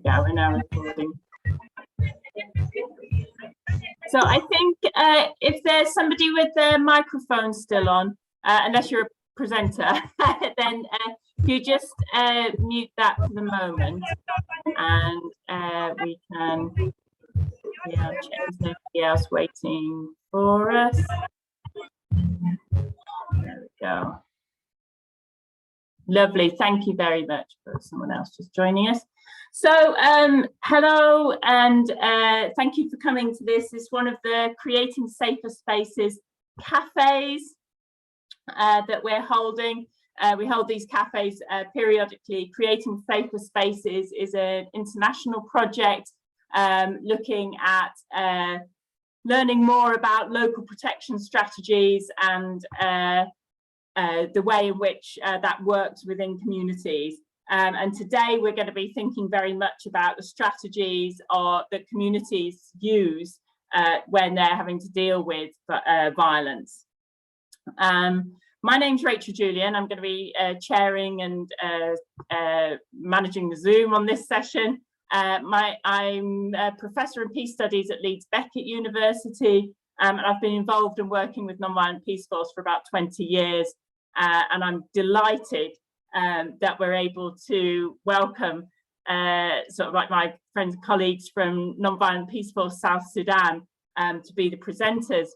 Yeah, we're now recording. So I think if there's somebody with their microphone still on, unless you're a presenter, then if you just mute that for the moment, and we can check there's nobody else waiting for us. There we go. Lovely. Thank you very much for someone else just joining us. So hello, and thank you for coming to this. It's one of the Creating Safer Spaces cafes that we're holding. We hold these cafes periodically. Creating Safer Spaces is an international project looking at learning more about local protection strategies and the way in which that works within communities. And today we're going to be thinking very much about the strategies that communities use when they're having to deal with violence. My name's Rachel Julian. I'm going to be chairing and managing the Zoom on this session. I'm a professor in peace studies at Leeds Beckett University, and I've been involved in working with Nonviolent Peaceforce for about 20 years. And I'm delighted that we're able to welcome sort of like my friends and colleagues from Nonviolent Peaceforce South Sudan to be the presenters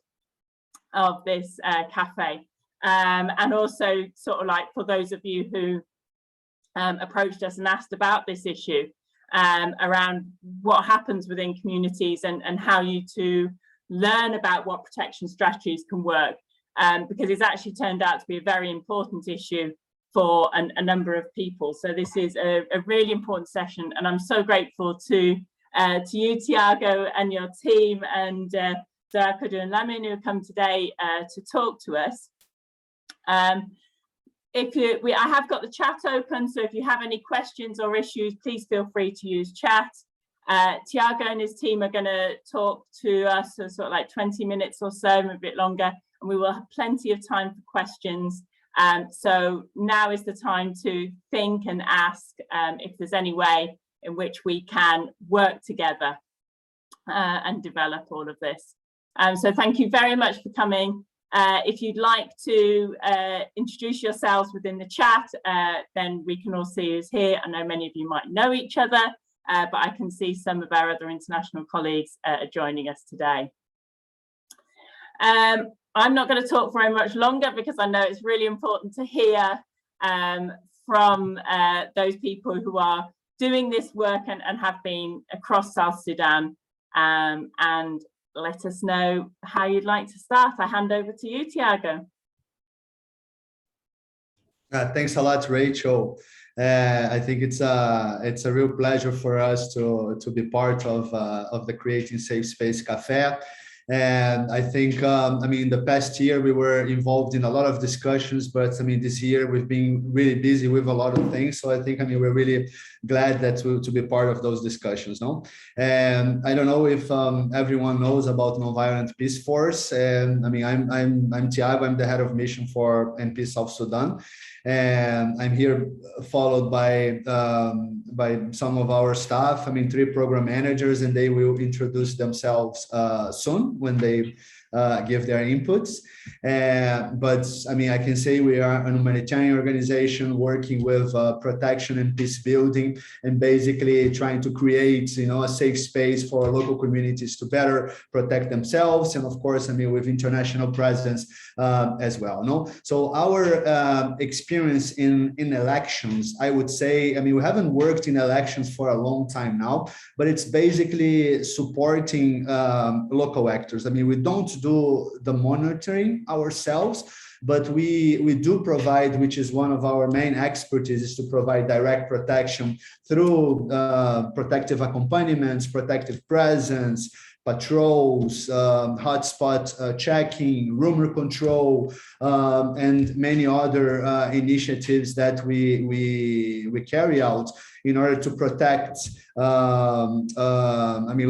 of this cafe. And also sort of like for those of you who approached us and asked about this issue around what happens within communities and how you to learn about what protection strategies can work. Because it's actually turned out to be a very important issue for a number of people. So this is a really important session, and I'm so grateful to you, Thiago, and your team, and Darkudu and Lamin, who have come today to talk to us. I have got the chat open, so if you have any questions or issues, please feel free to use chat. Thiago and his team are going to talk to us for sort of like 20 minutes or so, a bit longer. And we will have plenty of time for questions. So now is the time to think and ask if there's any way in which we can work together and develop all of this. So thank you very much for coming. If you'd like to introduce yourselves within the chat, then we can all see who's here. I know many of you might know each other, but I can see some of our other international colleagues are joining us today. I'm not going to talk very much longer because I know it's really important to hear from those people who are doing this work and have been across South Sudan, and let us know how you'd like to start. I hand over to you, Thiago. Thanks a lot, Rachel. I think it's a real pleasure for us to be part of the Creating Safe Space Café. And I think, I mean, the past year we were involved in a lot of discussions, but I mean, this year we've been really busy with a lot of things. So I think, I mean, we're really glad that to be part of those discussions, no? And I don't know if everyone knows about Nonviolent Peaceforce. And I mean, I'm Thiago, I'm the head of mission for NP South Sudan. And I'm here followed by some of our staff, I mean, 3 program managers, and they will introduce themselves soon when they give their inputs. But I mean, I can say we are a humanitarian organization working with protection and peace building, and basically trying to create, you know, a safe space for local communities to better protect themselves. And of course, I mean, with international presence as well. No, so our experience in elections, I would say, I mean, we haven't worked in elections for a long time now, but it's basically supporting local actors. I mean, we don't do the monitoring ourselves, but we do provide, which is one of our main expertise, is to provide direct protection through protective accompaniments, protective presence, patrols, hotspot checking, rumor control, and many other initiatives that we carry out in order to protect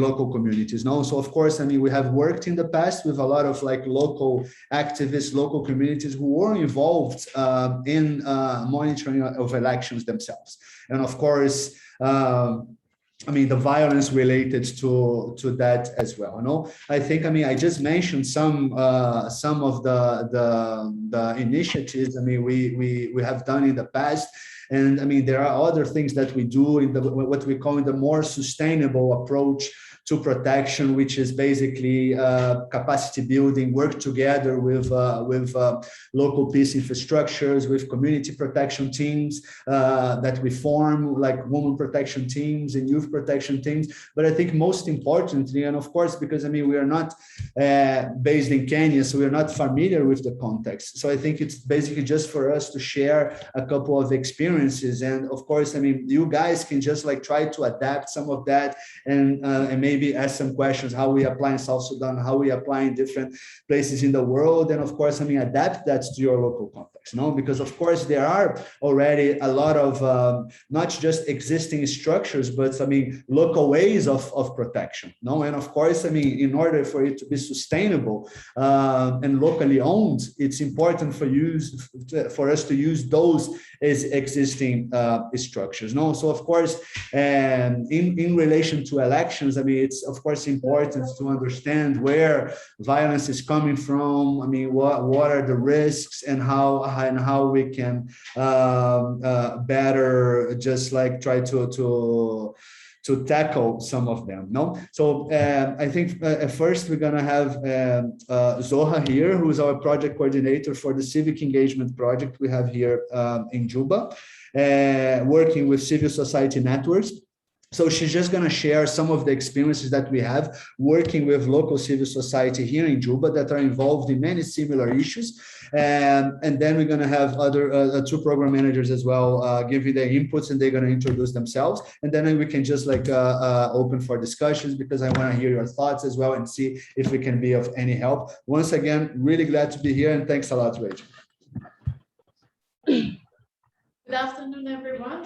local communities. No, so of course, we have worked in the past with a lot of like local activists, local communities who were involved in monitoring of elections themselves, and of course, the violence related to that as well. No, I think I just mentioned some of the initiatives we have done in the past. And there are other things that we do in what we call the more sustainable approach to protection, which is basically capacity building, work together with local peace infrastructures, with community protection teams that we form, like women protection teams and youth protection teams. But I think most importantly, and of course, because we are not based in Kenya, so we are not familiar with the context. So I think it's basically just for us to share a couple of experiences. And of course, you guys can just like try to adapt some of that and maybe ask some questions, how we apply in South Sudan, how we apply in different places in the world. And of course, adapt that to your local context, no? Because of course, there are already a lot of not just existing structures, but local ways of protection, no? And of course, in order for it to be sustainable and locally owned, it's important for us to use those as existing structures, no? So of course, in relation to elections, it's of course important to understand where violence is coming from. What are the risks, and how we can better just like try to tackle some of them, no? So I think first we're gonna have Zoha here, who is our project coordinator for the civic engagement project we have here in Juba, working with civil society networks. So she's just going to share some of the experiences that we have working with local civil society here in Juba that are involved in many similar issues. And then we're going to have other two program managers as well giving their inputs, and they're going to introduce themselves. And then we can just like open for discussions, because I want to hear your thoughts as well and see if we can be of any help. Once again, really glad to be here, and thanks a lot, Rachel. Good afternoon, everyone.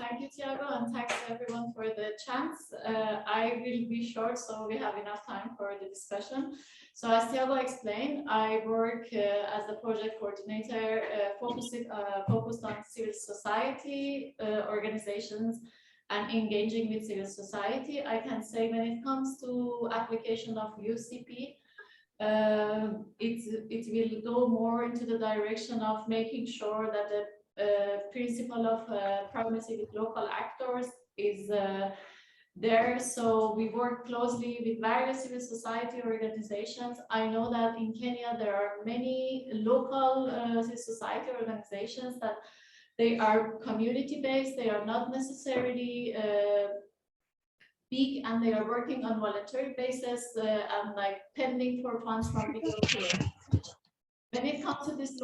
Thank you, Thiago, and thanks everyone for the chance. I will be short, so we have enough time for the discussion. So as Thiago explained, I work as the project coordinator focused on civil society organizations and engaging with civil society. I can say when it comes to application of UCP, it will go more into the direction of making sure that the principle of primacy with local actors is there. So we work closely with various civil society organizations. I know that in Kenya there are many local civil society organizations that they are community-based. They are not necessarily big, and they are working on voluntary basis and like pending for funds from people here. When it comes to this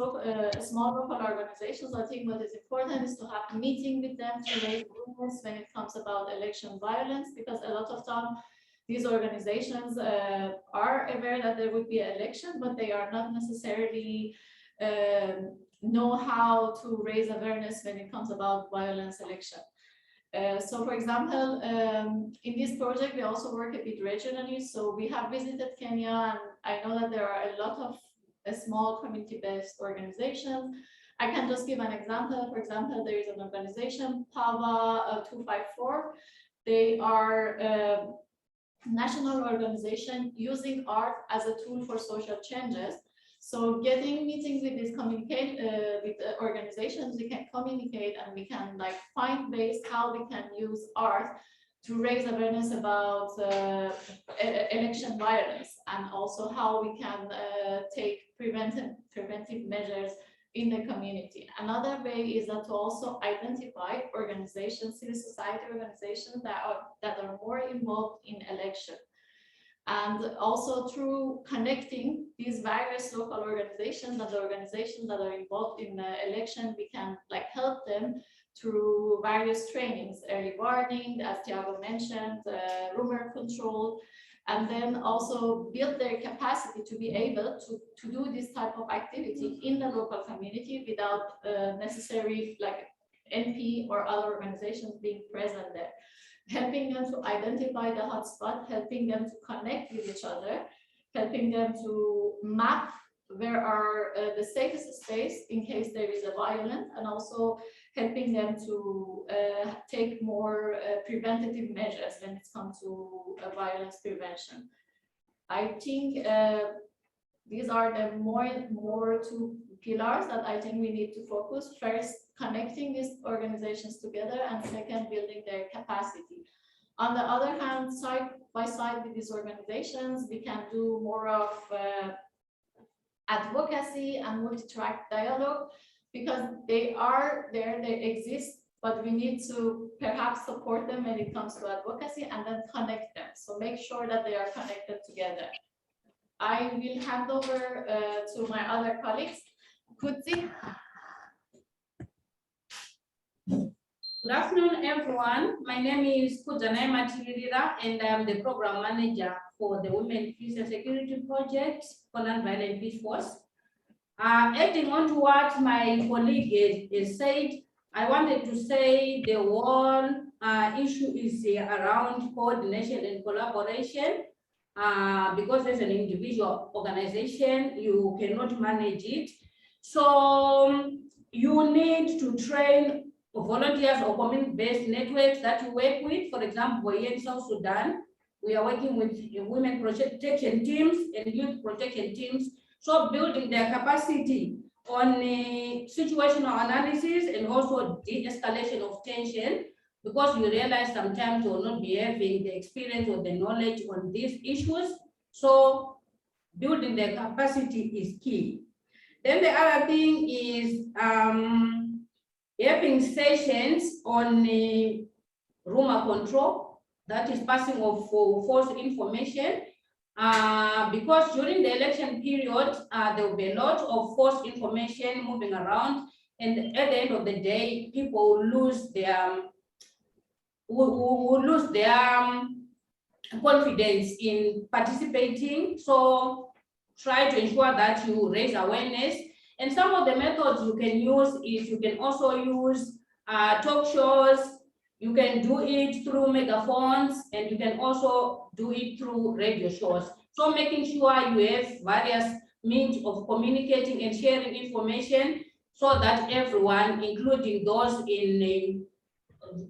small local organizations, I think what is important is to have a meeting with them to raise awareness when it comes about election violence, because a lot of time these organizations are aware that there would be an election, but they are not necessarily know how to raise awareness when it comes about violence election. So for example, in this project, we also work a bit regionally. So we have visited Kenya, and I know that there are a lot of small community-based organizations. I can just give an example. For example, there is an organization, PAVA 254. They are a national organization using art as a tool for social changes. So getting meetings with these organizations, we can communicate and we can like find ways how we can use art to raise awareness about election violence, and also how we can take preventive measures in the community. Another way is that to also identify organizations, civil society organizations that are more involved in election. And also through connecting these various local organizations and the organizations that are involved in the election, we can like help them through various trainings, early warning, as Thiago mentioned, rumor control, and then also build their capacity to be able to do this type of activity in the local community without necessary like NP or other organizations being present there. Helping them to identify the hotspot, helping them to connect with each other, helping them to map where are the safest space in case there is a violence, and also helping them to take more preventative measures when it comes to violence prevention. I think these are the more two pillars that I think we need to focus. First, connecting these organizations together, and second, building their capacity. On the other hand, side by side with these organizations, we can do more of advocacy and multi-track dialogue, because they are there, they exist, but we need to perhaps support them when it comes to advocacy and then connect them. So make sure that they are connected together. I will hand over to my other colleagues. Kutsi. Good afternoon, everyone. My name is Kudzanai Matirira, and I am the program manager for the Women, Peace and Security Project for Nonviolent Peaceforce. Adding on to what my colleague has said, I wanted to say the one issue is around coordination and collaboration. Because as an individual organization, you cannot manage it. So you need to train volunteers or community-based networks that you work with. For example, here in South Sudan, we are working with women protection teams and youth protection teams. So building their capacity on situational analysis and also de-escalation of tension, because you realize sometimes you will not be having the experience or the knowledge on these issues. So building their capacity is key. Then the other thing is having sessions on rumor control, that is passing of false information, because during the election period, there will be a lot of false information moving around, and at the end of the day, people will lose their confidence in participating. So try to ensure that you raise awareness. And some of the methods you can use is you can also use talk shows. You can do it through megaphones, and you can also do it through radio shows. So making sure you have various means of communicating and sharing information so that everyone, including those in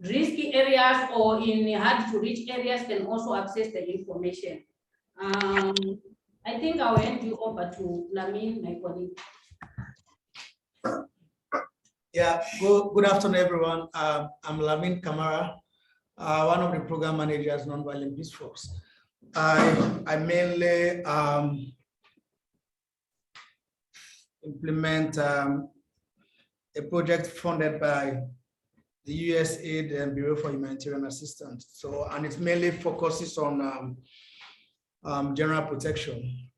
risky areas or in hard to reach areas, can also access the information. I think I'll hand you over to Lamin, my colleague. Yeah, good afternoon, everyone. I'm Lamin Kamara, one of the program managers, Nonviolent Peaceforce. I mainly implement a project funded by the USAID and Bureau for Humanitarian Assistance. So, and it mainly focuses on general protection.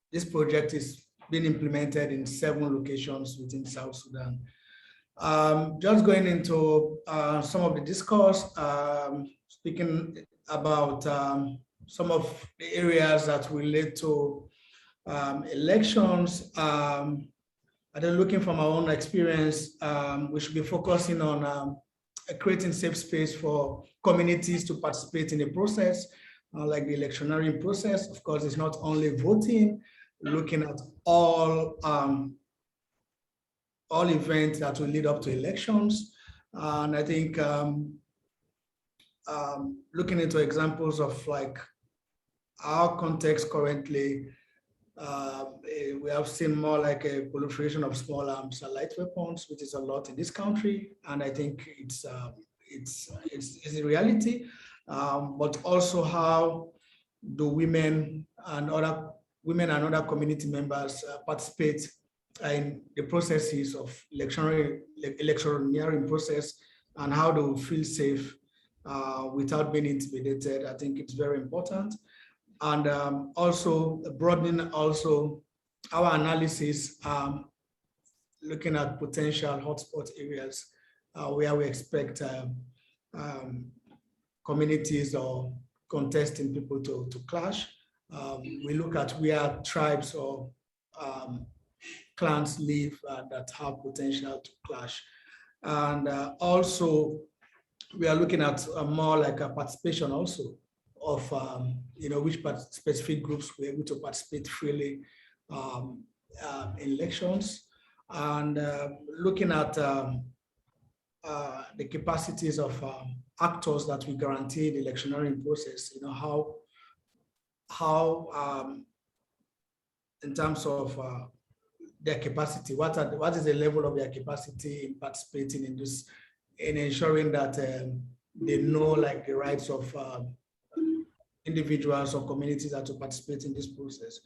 This project is being implemented in 7 locations within South Sudan. Just going into some of the discourse, speaking about some of the areas that relate to elections, and then looking from our own experience, we should be focusing on creating safe space for communities to participate in the process, like the electioneering process. Of course, it's not only voting, looking at all events that will lead up to elections. And I think looking into examples of like our context currently, we have seen more like a proliferation of small arms and light weapons, which is a lot in this country. And I think it's a reality, but also how do women and other community members participate in the processes of electioneering process, and how do we feel safe without being intimidated. I think it's very important. And also broadening also our analysis, looking at potential hotspot areas where we expect communities or contesting people to clash. We look at where tribes or clans live that have potential to clash. And also, we are looking at more like a participation also of, which specific groups were able to participate freely in elections, and looking at the capacities of actors that we guarantee the electioneering process, how in terms of their capacity, what is the level of their capacity in participating in this, in ensuring that they know like the rights of individuals or communities that to participate in this process.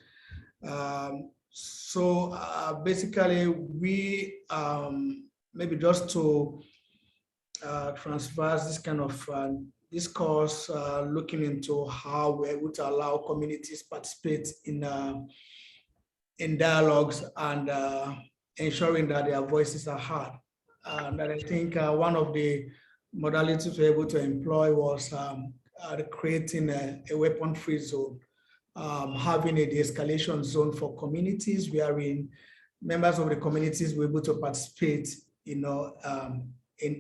So basically, we maybe just to transfer this kind of discourse, looking into how we're able to allow communities participate in dialogues and ensuring that their voices are heard. And I think one of the modalities we're able to employ was creating a weapon-free zone, having a de-escalation zone for communities wherein members of the communities were able to participate, in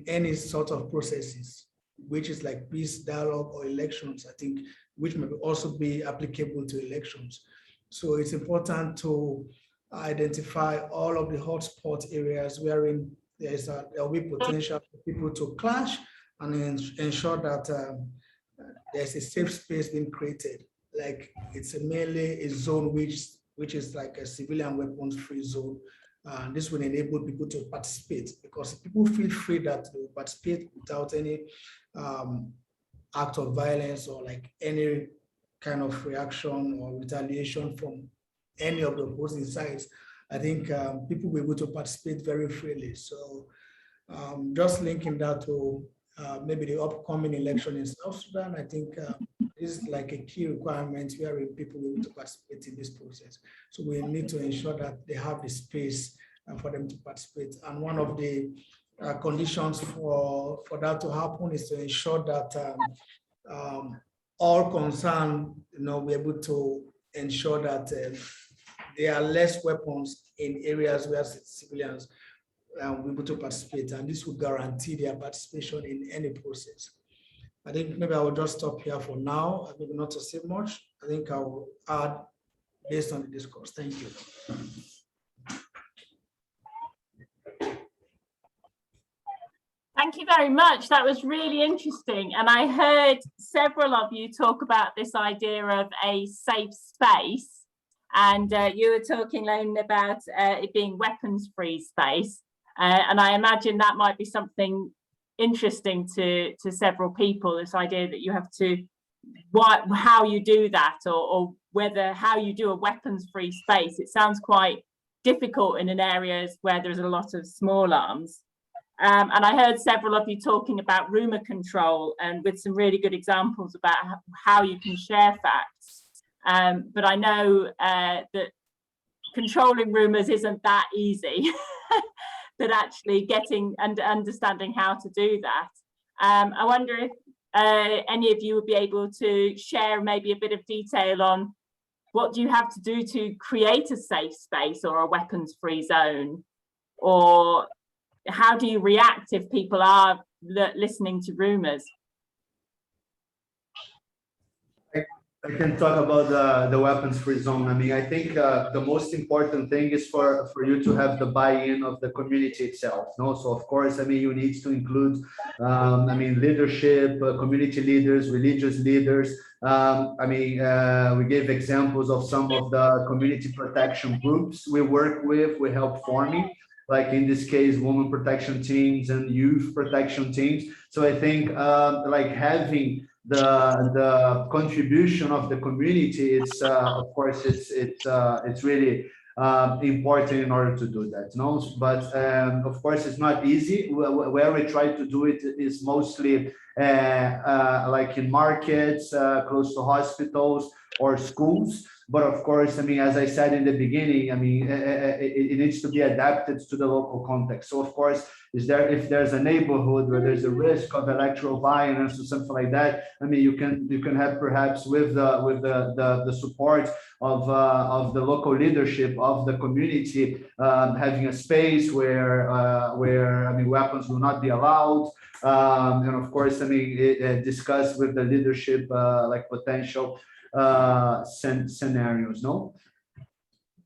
any sort of processes, which is like peace, dialogue, or elections, I think, which may also be applicable to elections. So it's important to identify all of the hotspot areas wherein there will be potential for people to clash, and ensure that there's a safe space being created. Like it's mainly a zone which is like a civilian weapons-free zone. This will enable people to participate, because people feel free that they will participate without any act of violence or like any kind of reaction or retaliation from any of the opposing sides. I think people will be able to participate very freely. So just linking that to maybe the upcoming election in South Sudan, I think this is like a key requirement where people will be able to participate in this process. So we need to ensure that they have the space for them to participate. And one of the conditions for that to happen is to ensure that all concerned, be able to ensure that there are less weapons in areas where civilians will be able to participate, and this will guarantee their participation in any process. I think maybe I will just stop here for now. I think not to say much. I think I will add based on the discourse. Thank you. Thank you very much. That was really interesting. And I heard several of you talk about this idea of a safe space. And you were talking, Lone, about it being weapons-free space. And I imagine that might be something interesting to several people, this idea that you have to, how you do that, or whether how you do a weapons-free space. It sounds quite difficult in areas where there's a lot of small arms. And I heard several of you talking about rumor control, and with some really good examples about how you can share facts. But I know that controlling rumors isn't that easy, that actually getting and understanding how to do that. I wonder if any of you would be able to share maybe a bit of detail on what do you have to do to create a safe space or a weapons-free zone, or how do you react if people are listening to rumors? I can talk about the weapons-free zone. I mean, I think the most important thing is for you to have the buy-in of the community itself. No, so of course, I mean, you need to include, leadership, community leaders, religious leaders. We gave examples of some of the community protection groups we work with, we help forming. Like in this case, women protection teams and youth protection teams. So I think like having the contribution of the community, it's of course it's really important in order to do that. No, but of course it's not easy. Where we try to do it is mostly like in markets, close to hospitals, or schools. But of course, I mean, as I said in the beginning, I mean, it needs to be adapted to the local context. So of course, if there's a neighborhood where there's a risk of electoral violence or something like that, I mean, you can have perhaps with the support of the local leadership of the community, having a space where I mean, weapons will not be allowed, and of course, I mean, discuss with the leadership like potential scenarios. No.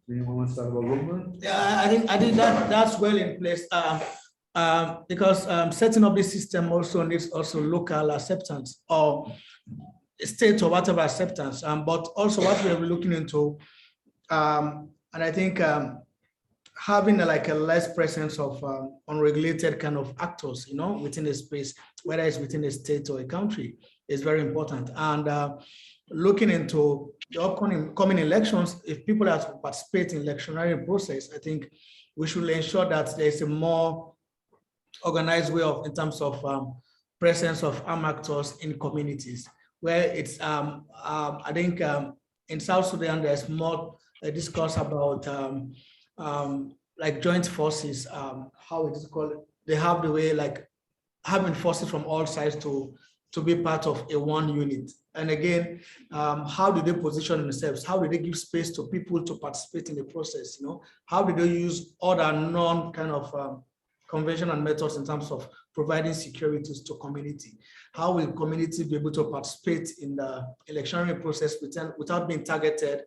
Anyone wants to talk about Wolfer? Yeah, I think that's well in place. Because setting up this system also needs local acceptance or state or whatever acceptance, but also what we're looking into, and I think having like a less presence of unregulated kind of actors, you know, within a space, whether it's within a state or a country, is very important. And looking into the upcoming elections, if people have to participate in the electionary process, I think we should ensure that there's a more organized way of, in terms of presence of armed actors in communities, where it's, I think in South Sudan, there's more discourse about like joint forces, how it is called. They have the way like having forces from all sides to be part of a one unit. And again, how do they position themselves? How do they give space to people to participate in the process? You know, how do they use other non kind of conventional methods in terms of providing securities to community? How will community be able to participate in the electionary process without being targeted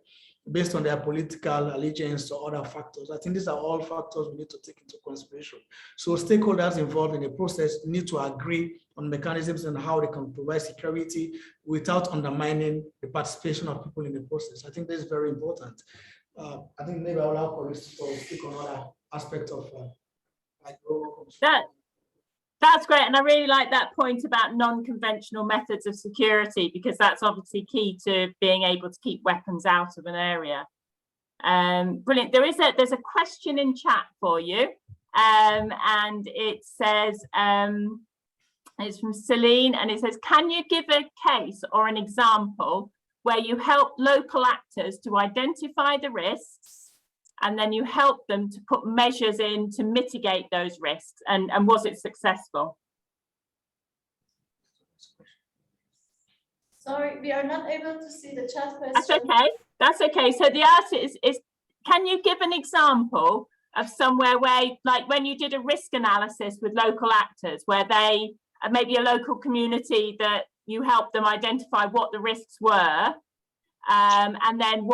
based on their political allegiance or other factors? I think these are all factors we need to take into consideration. So stakeholders involved in the process need to agree on mechanisms and how they can provide security without undermining the participation of people in the process. I think this is very important. I think maybe I'll allow colleagues to speak on other aspects of like That's great, and I really like that point about non-conventional methods of security, because that's obviously key to being able to keep weapons out of an area. Brilliant. There's a question in chat for you, and it says, it's from Celine, and it says, can you give a case or an example where you help local actors to identify the risks and then you help them to put measures in to mitigate those risks, and was it successful? Sorry, we are not able to see the chat question. That's okay. That's okay. So the answer is can you give an example of somewhere where, like when you did a risk analysis with local actors, where they, maybe a local community, that you helped them identify what the risks were, and then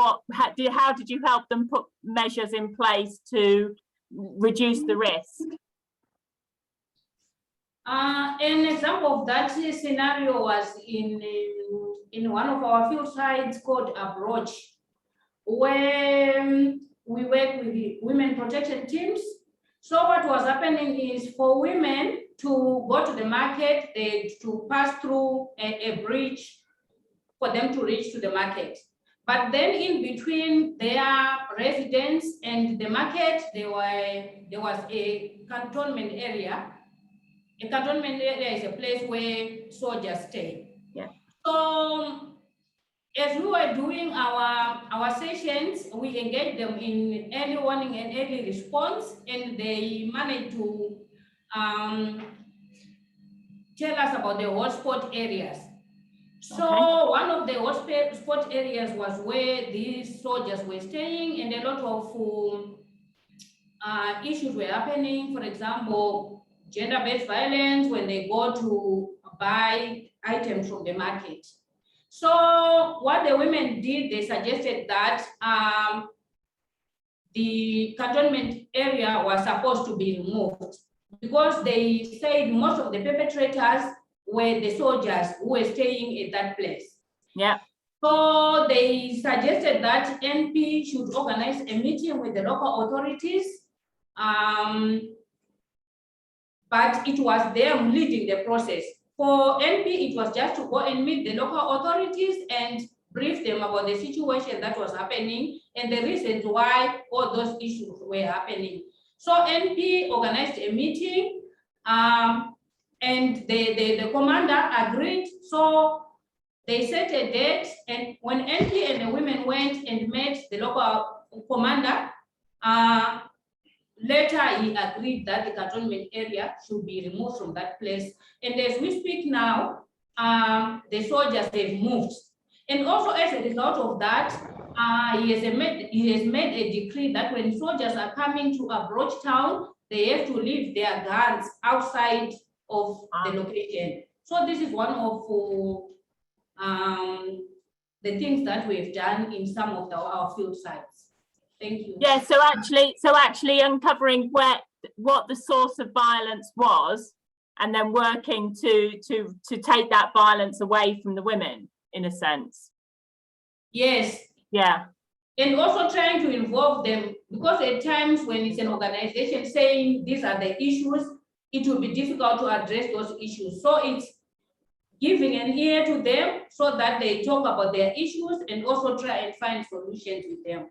how did you help them put measures in place to reduce the risk? An example of that scenario was in one of our field sites called Approach, where we work with the women protection teams. So what was happening is, for women to go to the market, to pass through a bridge for them to reach to the market. But then in between their residence and the market, there was a cantonment area. A cantonment area is a place where soldiers stay. Yeah. So as we were doing our sessions, we engaged them in early warning and early response, and they managed to tell us about the hotspot areas. So one of the hotspot areas was where these soldiers were staying, and a lot of issues were happening. For example, gender-based violence when they go to buy items from the market. So what the women did, they suggested that the cantonment area was supposed to be removed, because they said most of the perpetrators were the soldiers who were staying at that place. Yeah. So they suggested that NP should organize a meeting with the local authorities, but it was them leading the process. For NP, it was just to go and meet the local authorities and brief them about the situation that was happening and the reasons why all those issues were happening. So NP organized a meeting, and the commander agreed. So they set a date, and when NP and the women went and met the local commander, later he agreed that the cantonment area should be removed from that place. And as we speak now, the soldiers, they've moved. And also as a result of that, he has made a decree that when soldiers are coming to approach town, they have to leave their guns outside of the location. So this is one of the things that we've done in some of our field sites. Thank you. Yeah, so actually uncovering what the source of violence was, and then working to take that violence away from the women, in a sense. Yes. Yeah. And also trying to involve them, because at times when it's an organization saying these are the issues, it will be difficult to address those issues. So it's giving an ear to them so that they talk about their issues and also try and find solutions with them.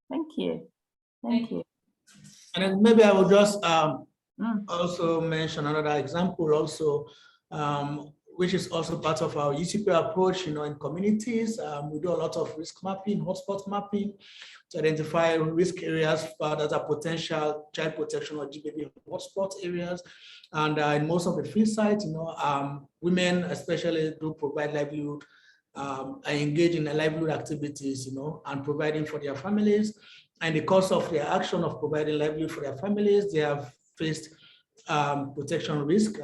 Thank you. Thank you. And then maybe I will just also mention another example also, which is also part of our UCP approach, in communities. We do a lot of risk mapping, hotspot mapping, to identify risk areas that are potential child protection or GBV hotspot areas. And in most of the field sites, women especially do provide livelihood, engage in livelihood activities, and providing for their families. And because of their action of providing livelihood for their families, they have faced protection risk,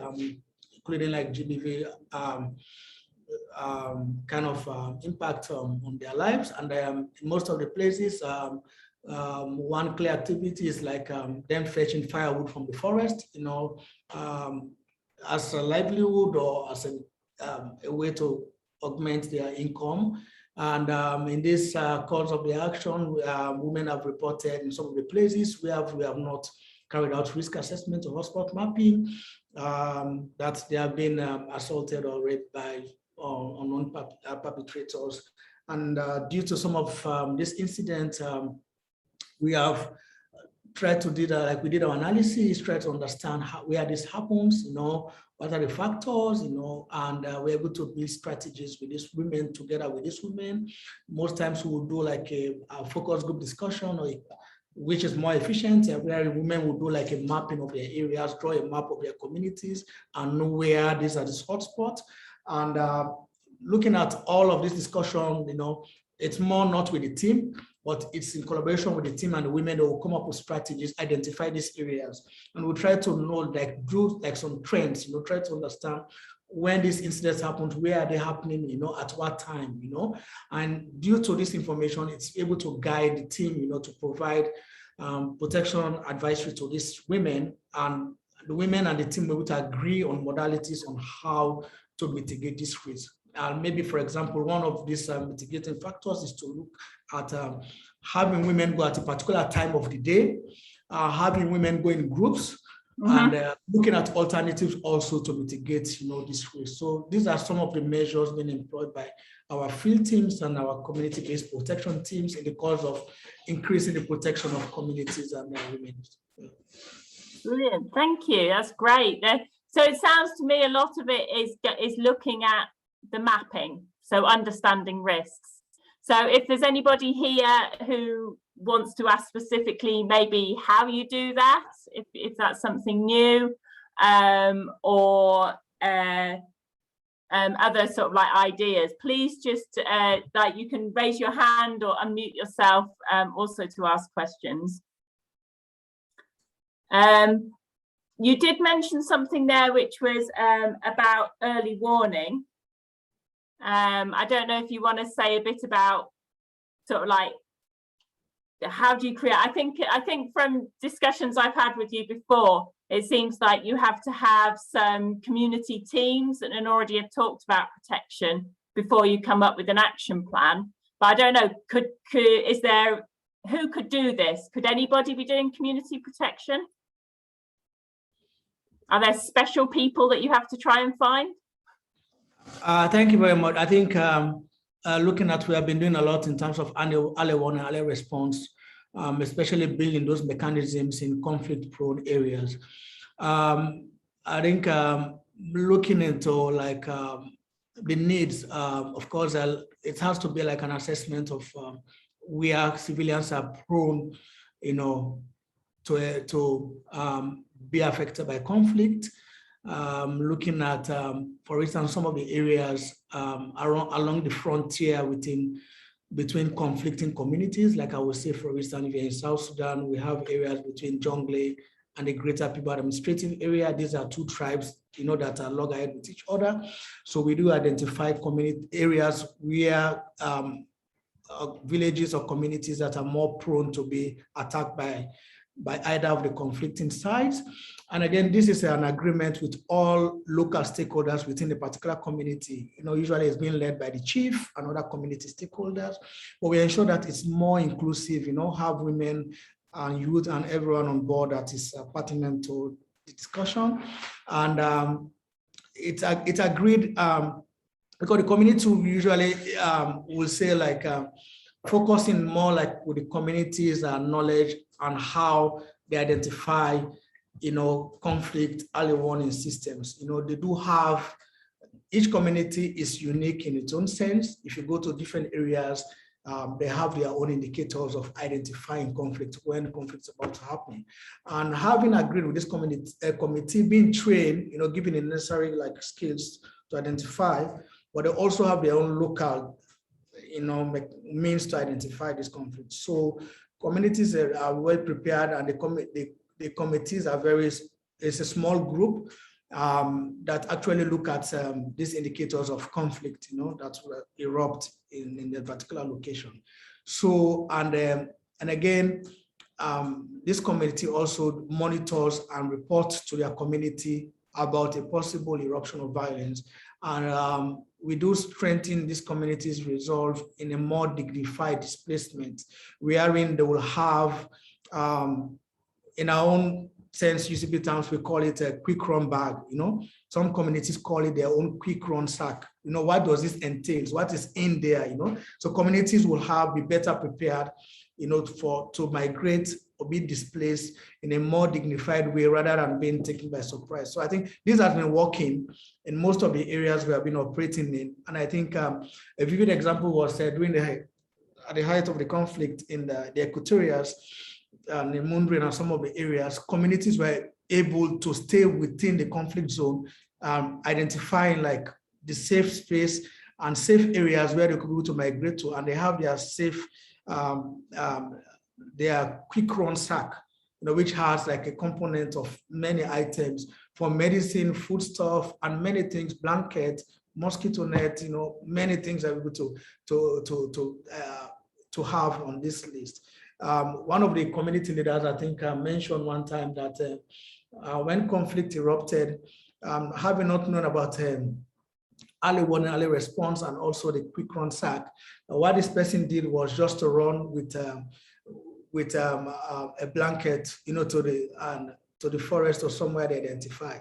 including like GBV kind of impact on their lives. And in most of the places, one clear activity is like them fetching firewood from the forest, as a livelihood or as a way to augment their income. And in this course of the action, women have reported in some of the places we have not carried out risk assessment or hotspot mapping, that they have been assaulted or raped by unknown perpetrators. And due to some of this incident, we have tried to do like we did our analysis, try to understand where this happens, what are the factors, and we're able to build strategies with these women, together with these women. Most times we will do like a focus group discussion, which is more efficient, where women will do like a mapping of their areas, draw a map of their communities, and know where these are the hotspots. And looking at all of this discussion, it's more not with the team, but it's in collaboration with the team and the women that will come up with strategies, identify these areas. And we'll try to know, like, do like some trends, try to understand when these incidents happened, where are they happening, at what time, and due to this information, it's able to guide the team, to provide protection advisory to these women, and the women and the team will be able to agree on modalities on how to mitigate this risk. Maybe, for example, one of these mitigating factors is to look at having women go at a particular time of the day, having women go in groups, and looking at alternatives also to mitigate, this risk. So these are some of the measures being employed by our field teams and our community-based protection teams in the course of increasing the protection of communities and women. Brilliant, thank you. That's great. So it sounds to me a lot of it is looking at the mapping, so understanding risks. So if there's anybody here who wants to ask specifically maybe how you do that, if that's something new, or other sort of like ideas, please just like you can raise your hand or unmute yourself also to ask questions. You did mention something there which was about early warning. I don't know if you want to say a bit about sort of like how do you create. I think from discussions I've had with you before, it seems like you have to have some community teams and already have talked about protection before you come up with an action plan. But I don't know, who could do this? Could anybody be doing community protection? Are there special people that you have to try and find? Thank you very much. I think looking at, we have been doing a lot in terms of early warning, early response, especially building those mechanisms in conflict-prone areas. I think looking into like needs, of course, it has to be like an assessment of where civilians are prone, to be affected by conflict. Looking at, for instance, some of the areas along the frontier between conflicting communities. Like I would say, for instance, if you're in South Sudan, we have areas between Jonglei and the Greater People Administrative Area. These are two tribes, that are loggerhead with each other. So we do identify community areas where villages or communities that are more prone to be attacked by either of the conflicting sides. And again, this is an agreement with all local stakeholders within the particular community. Usually it's being led by the chief and other community stakeholders, but we ensure that it's more inclusive, have women and youth and everyone on board that is pertinent to the discussion. And it's agreed, because the community usually will say like, focusing more like with the communities and knowledge on how they identify, conflict early warning systems. They do have, each community is unique in its own sense. If you go to different areas, they have their own indicators of identifying conflict when conflict is about to happen. And having agreed with this committee being trained, given the necessary like skills to identify, but they also have their own local means to identify this conflict. So communities are well prepared, and the committees are it's a small group that actually look at these indicators of conflict, that will erupt in the particular location. So, and again, this committee also monitors and reports to their community about a possible eruption of violence. And we do strengthen this community's resolve in a more dignified displacement, wherein they will have, in our own sense, UCP terms, we call it a quick run bag. Some communities call it their own quick run sack. What does this entail? What is in there? So communities will be better prepared, to migrate or be displaced in a more dignified way rather than being taken by surprise. So I think this has been working in most of the areas we have been operating in. And I think a vivid example was at the height of the conflict in the Equatorials and in Mundrin and some of the areas, communities were able to stay within the conflict zone, identifying like the safe space and safe areas where they could be able to migrate to, and they have their safe, their quick run sack, which has like a component of many items for medicine, foodstuff, and many things, blanket, mosquito net, many things are able to have on this list. One of the community leaders, I think, mentioned one time that when conflict erupted, having not known about early warning, early response, and also the quick run sack, what this person did was just to run with a blanket, to the forest or somewhere they identify.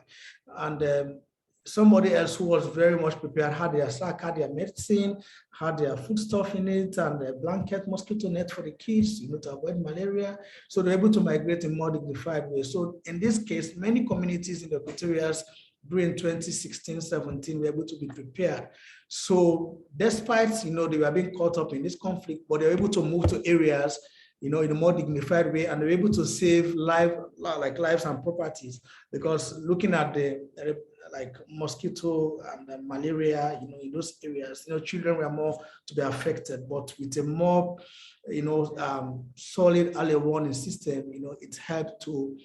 And somebody else who was very much prepared had their sack, had their medicine, had their foodstuff in it, and a blanket, mosquito net for the kids, to avoid malaria. So they're able to migrate in a more dignified way. So in this case, many communities in the Equatorials during 2016-17 were able to be prepared. So despite, they were being caught up in this conflict, but they were able to move to areas, in a more dignified way, and they're able to save lives and properties. Because looking at the like mosquito and malaria, in those areas, children were more to be affected, but with a more, solid early warning system, it helped to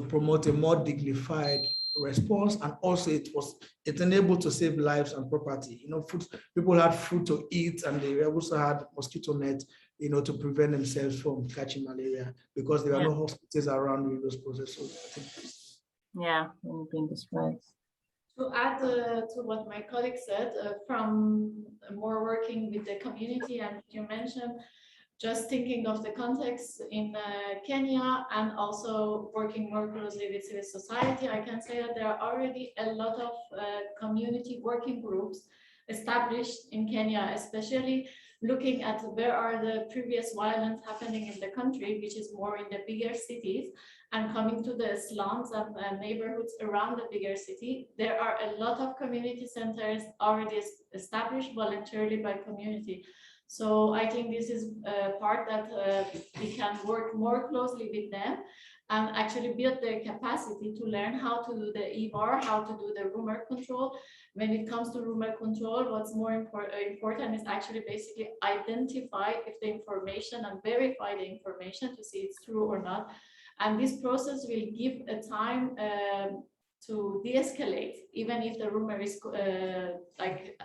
promote a more dignified response, and also it enabled to save lives and property. People had food to eat, and they also had mosquito net, to prevent themselves from catching malaria, because there are no hospitals around during those processes. Yeah, being displaced. To add to what my colleague said, from more working with the community, and you mentioned, just thinking of the context in Kenya and also working more closely with civil society, I can say that there are already a lot of community working groups established in Kenya, especially looking at where are the previous violence happening in the country, which is more in the bigger cities, and coming to the slums and neighborhoods around the bigger city, there are a lot of community centers already established voluntarily by community. So I think this is a part that we can work more closely with them and actually build their capacity to learn how to do the EBAR, how to do the rumor control. When it comes to rumor control, what's more important is actually basically identify if the information and verify the information to see it's true or not. And this process will give a time to de-escalate, even if the rumor is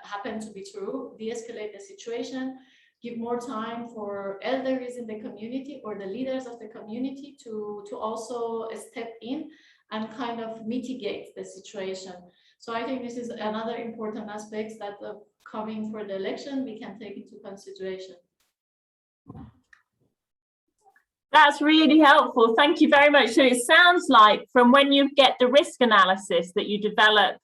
happen to be true, de-escalate the situation, give more time for elders in the community or the leaders of the community to also step in and kind of mitigate the situation. So I think this is another important aspect that coming for the election, we can take into consideration. That's really helpful. Thank you very much. So it sounds like from when you get the risk analysis that you develop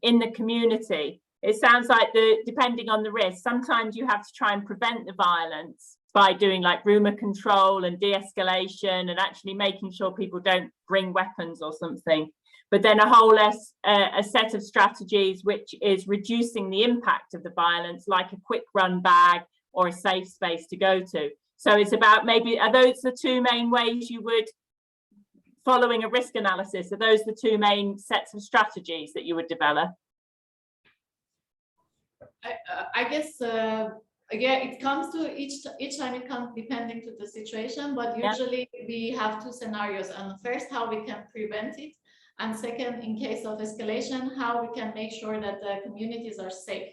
in the community, it sounds like depending on the risk, sometimes you have to try and prevent the violence by doing like rumor control and de-escalation and actually making sure people don't bring weapons or something. But then a whole a set of strategies which is reducing the impact of the violence, like a quick run bag or a safe space to go to. So it's about maybe, are those the two main ways you would, following a risk analysis, are those the two main sets of strategies that you would develop? I guess, again, it comes to each time it comes depending to the situation, but usually we have two scenarios. And first, how we can prevent it. And second, in case of escalation, how we can make sure that the communities are safe.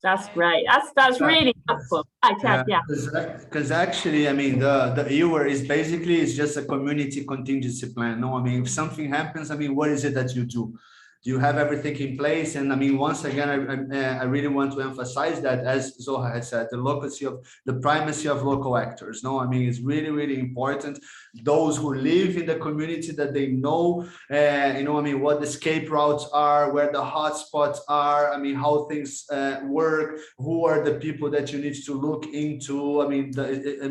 That's great. That's really helpful. Because actually, I mean, the EWAR is basically, it's just a community contingency plan. No, I mean, if something happens, I mean, what is it that you do? Do you have everything in place? And I mean, once again, I really want to emphasize that, as Zoha had said, the primacy of local actors. No, I mean, it's really, really important. Those who live in the community, that they know, you know, I mean, what the escape routes are, where the hotspots are, I mean, how things work, who are the people that you need to look into. I mean,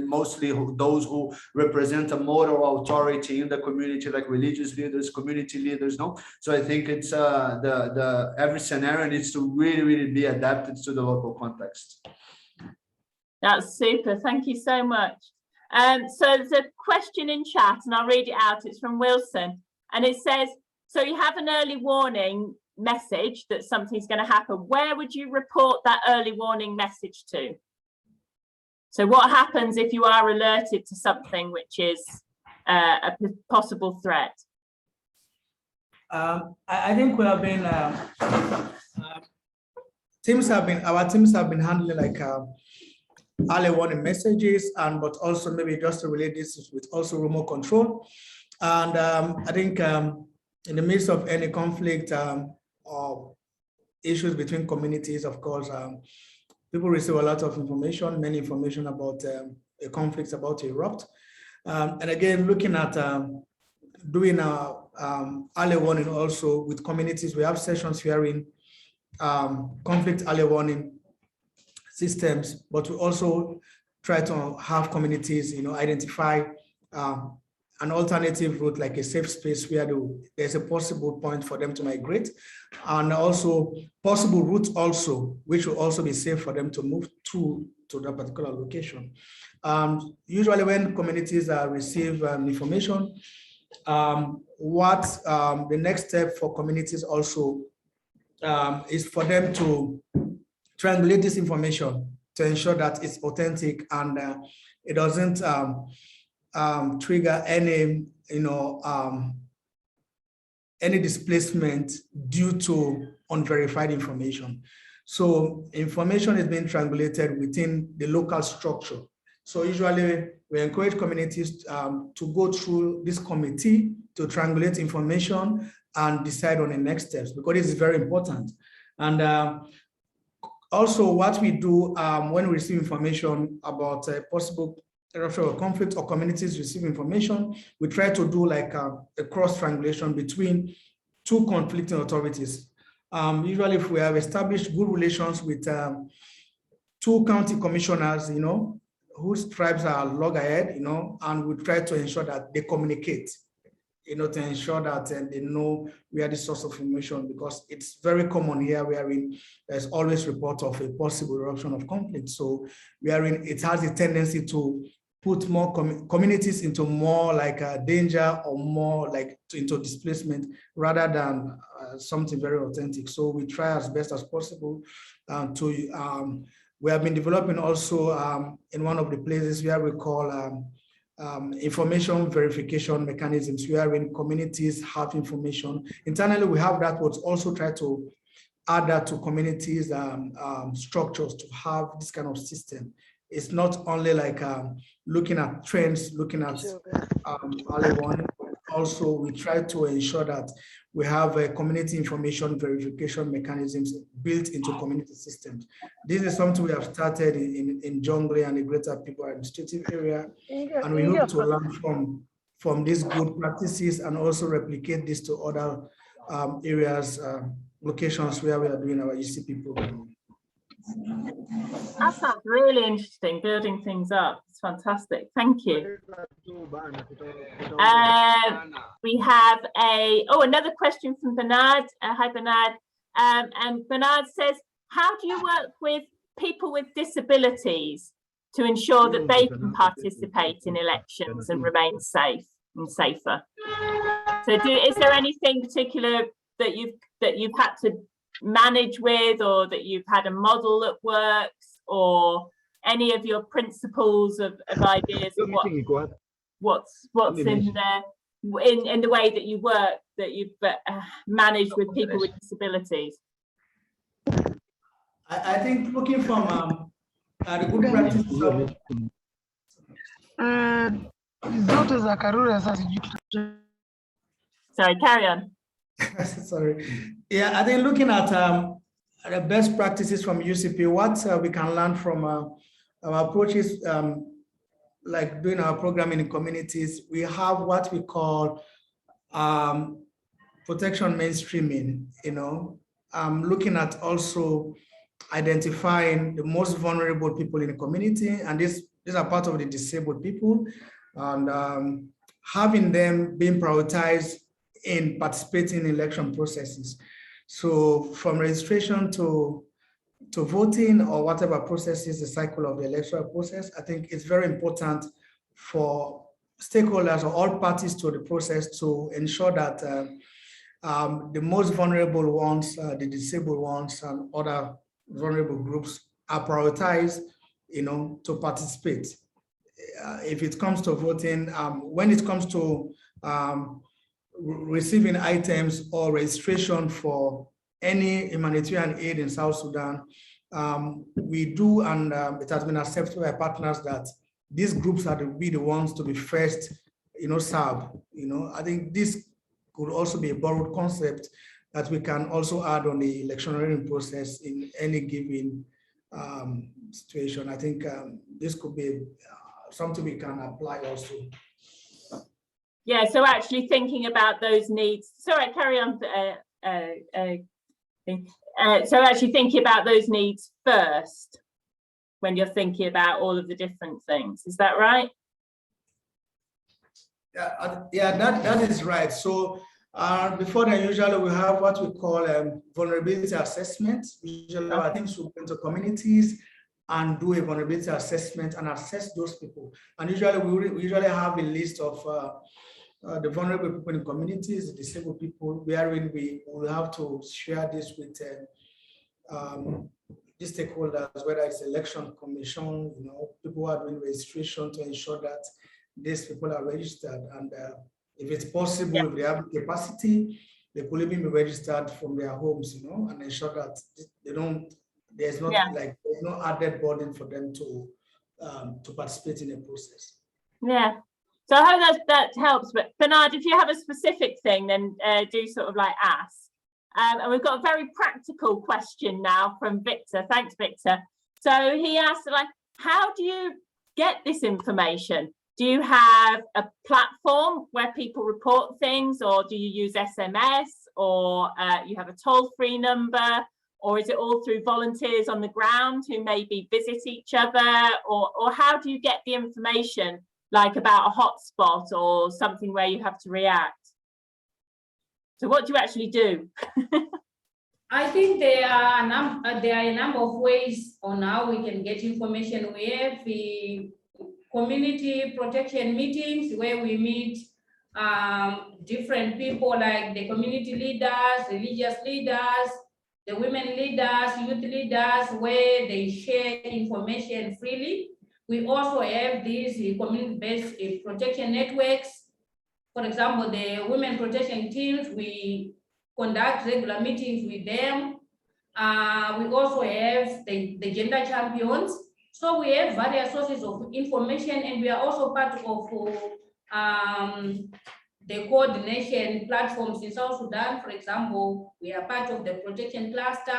mostly those who represent a moral authority in the community, like religious leaders, community leaders. No, so I think it's every scenario needs to really, really be adapted to the local context. That's super. Thank you so much. So there's a question in chat and I'll read it out. It's from Wilson and it says, so you have an early warning message that something's going to happen. Where would you report that early warning message to? So what happens if you are alerted to something which is a possible threat? I think we have been, our teams have been handling like early warning messages, but also maybe just to relate this with also remote control. And I think in the midst of any conflict or issues between communities, of course, people receive a lot of information, many information about a conflict about to erupt. And again, looking at doing our early warning also with communities, we have sessions here in conflict early warning systems, but we also try to have communities, you know, identify an alternative route, like a safe space where there's a possible point for them to migrate, and also possible routes also, which will also be safe for them to move to that particular location. Usually when communities receive information, the next step for communities also is for them to triangulate this information to ensure that it's authentic and it doesn't trigger any, you know, any displacement due to unverified information. So information is being triangulated within the local structure. So usually we encourage communities to go through this committee to triangulate information and decide on the next steps, because this is very important. And also what we do when we receive information about a possible eruption or conflict, or communities receive information, we try to do like a cross triangulation between two conflicting authorities. Usually if we have established good relations with 2 county commissioners, whose tribes are loggerhead, and we try to ensure that they communicate, to ensure that they know where the source of information, because it's very common here wherein there's always report of a possible eruption of conflict. So wherein it has a tendency to put more communities into more like a danger or more like into displacement rather than something very authentic. So we try as best as possible we have been developing also in one of the places where we call information verification mechanisms, wherein communities have information. Internally, we have that, but also try to add that to communities' structures to have this kind of system. It's not only like looking at trends, looking at one. Also, we try to ensure that we have a community information verification mechanisms built into community systems. This is something we have started in Jonglei and the greater people administrative area, and we hope to learn from these good practices and also replicate this to other areas, locations where we are doing our UCP program. That sounds really interesting, building things up. It's fantastic. Thank you. We have another question from Bernard. Hi, Bernard. And Bernard says, how do you work with people with disabilities to ensure that they can participate in elections and remain safe and safer? So is there anything particular that you've had to manage with, or that you've had a model that works, or any of your principles of ideas of what's in there in the way that you work, that you've managed with people with disabilities? I think looking from the good practices Sorry, carry on. Sorry. Yeah, I think looking at the best practices from UCP, what we can learn from our approaches, like doing our programming in communities, we have what we call protection mainstreaming, looking at also identifying the most vulnerable people in the community, and these are part of the disabled people, and having them being prioritized in participating in election processes. So from registration to voting or whatever process is the cycle of the electoral process, I think it's very important for stakeholders or all parties to the process to ensure that the most vulnerable ones, the disabled ones, and other vulnerable groups are prioritized, to participate. If it comes to voting, when it comes to receiving items or registration for any humanitarian aid in South Sudan, we do, and it has been accepted by partners that these groups are to be the ones to be first, served. I think this could also be a borrowed concept that we can also add on the electioneering process in any given situation. I think this could be something we can apply also. Yeah, so actually thinking about those needs. Sorry, carry on. So actually thinking about those needs first when you're thinking about all of the different things. Is that right? Yeah, that is right. So before that, usually we have what we call vulnerability assessment. Usually our teams will go into communities and do a vulnerability assessment and assess those people. And usually we usually have a list of the vulnerable people in communities, the disabled people, wherein we will have to share this with the stakeholders, whether it's election commission, people who are doing registration to ensure that these people are registered. And if it's possible, if they have the capacity, they could even be registered from their homes, and ensure that there's no added burden for them to participate in a process. Yeah. So I hope that helps. But Bernard, if you have a specific thing, then do sort of like ask. And we've got a very practical question now from Victor. Thanks, Victor. So he asked, how do you get this information? Do you have a platform where people report things, or do you use SMS, or you have a toll-free number, or is it all through volunteers on the ground who maybe visit each other, or how do you get the information, like about a hotspot or something where you have to react? So what do you actually do? I think there are a number of ways on how we can get information. We have the community protection meetings where we meet different people like the community leaders, religious leaders, the women leaders, youth leaders, where they share information freely. We also have these community-based protection networks. For example, the women protection teams, we conduct regular meetings with them. We also have the gender champions. So we have various sources of information, and we are also part of the coordination platforms in South Sudan. For example, we are part of the protection cluster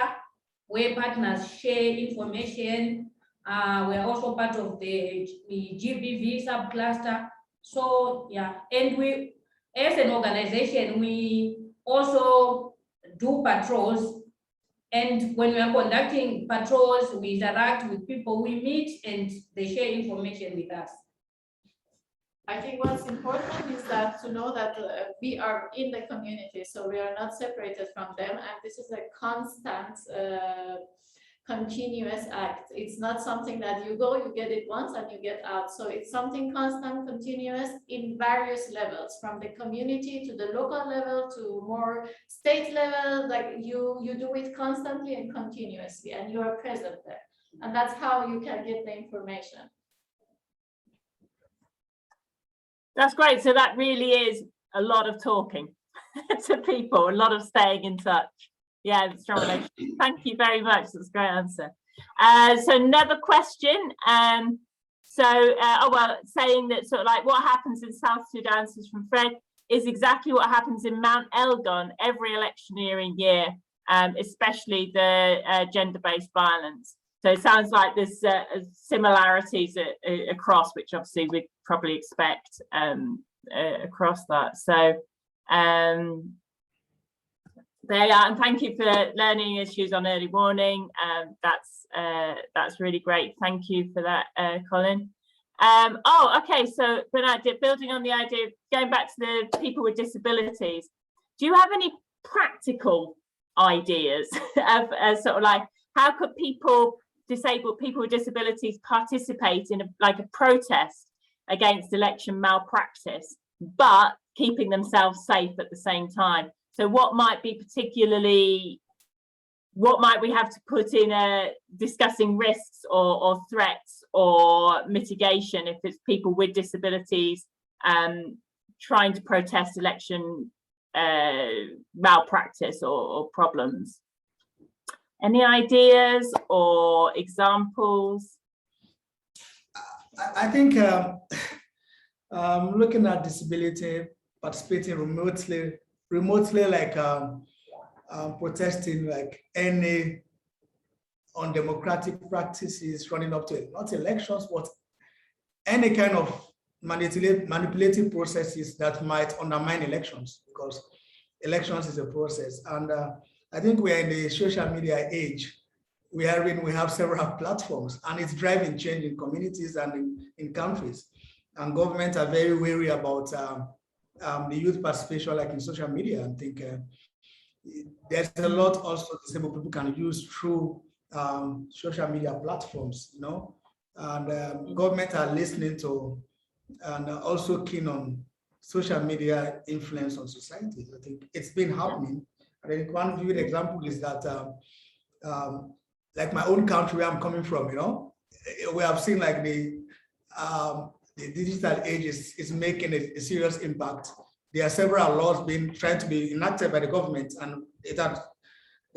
where partners share information. We are also part of the GBV subcluster. So yeah, and we, as an organization, we also do patrols. And when we are conducting patrols, we interact with people we meet and they share information with us. I think what's important is that to know that we are in the community, so we are not separated from them, and this is a constant, continuous act. It's not something that you go, you get it once and you get out. So it's something constant, continuous in various levels, from the community to the local level to more state level. Like you do it constantly and continuously, and you are present there, and that's how you can get the information. That's great. So that really is a lot of talking to people, a lot of staying in touch. Yeah, strong relationship. Thank you very much. That's a great answer. So another question. Saying that sort of like what happens in South Sudan, this is from Fred, is exactly what happens in Mount Elgon every electioneering year, especially the gender-based violence. So it sounds like there's similarities across, which obviously we'd probably expect across that. So they are, and thank you for learning issues on early warning. That's really great. Thank you for that, Colin. Okay, so Bernard, building on the idea of going back to the people with disabilities, do you have any practical ideas of sort of like how could disabled people with disabilities participate in a protest against election malpractice, but keeping themselves safe at the same time? So what might we have to put in discussing risks or threats or mitigation if it's people with disabilities trying to protest election malpractice or problems? Any ideas or examples? I think looking at disability, participating remotely like protesting like any undemocratic practices running up to not elections, but any kind of manipulative processes that might undermine elections, because elections is a process. And I think we are in the social media age. We have several platforms, and it's driving change in communities and in countries. And governments are very wary about the youth participation, like in social media. I think there's a lot also disabled people can use through social media platforms, and governments are listening to and also keen on social media influence on society. I think it's been happening. I think one vivid example is that, like my own country where I'm coming from, we have seen like the digital age is making a serious impact. There are several laws trying to be enacted by the government, and they